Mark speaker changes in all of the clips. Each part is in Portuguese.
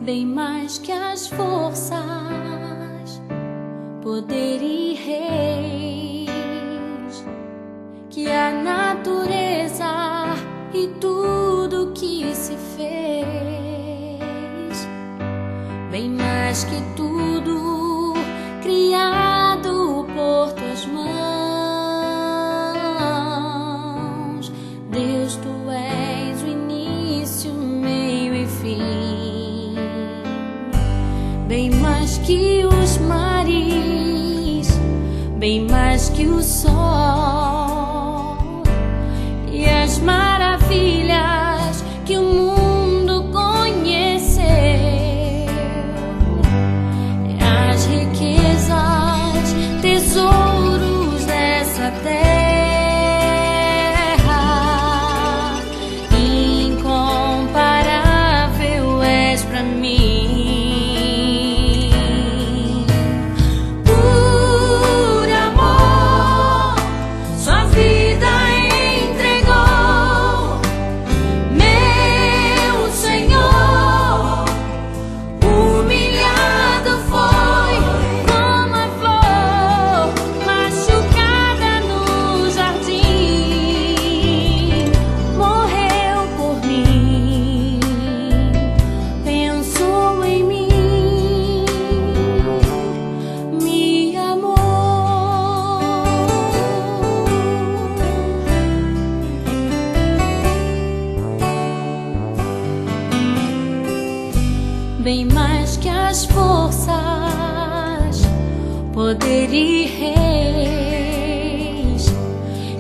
Speaker 1: bem mais que as forças, poder e reis, que a natureza e tudo que se fez, bem mais que tudo criado por tuas mãos. Deus, tu és o início, meio e fim, bem mais que os mares, bem mais que o sol e as maravilhas que o mundo conheceu, as riquezas, tesouros dessa terra, incomparável és pra mim. Bem mais que as forças, poder e reis,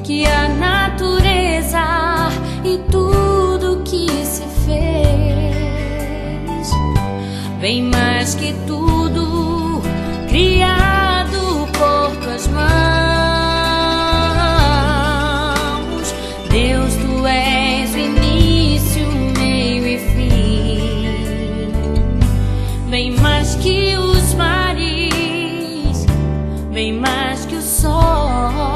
Speaker 1: que a natureza e tudo que se fez, bem mais que tudo criado por tuas mãos. Deus, tu és o início, meio e fim, bem mais que os mares, bem mais que o sol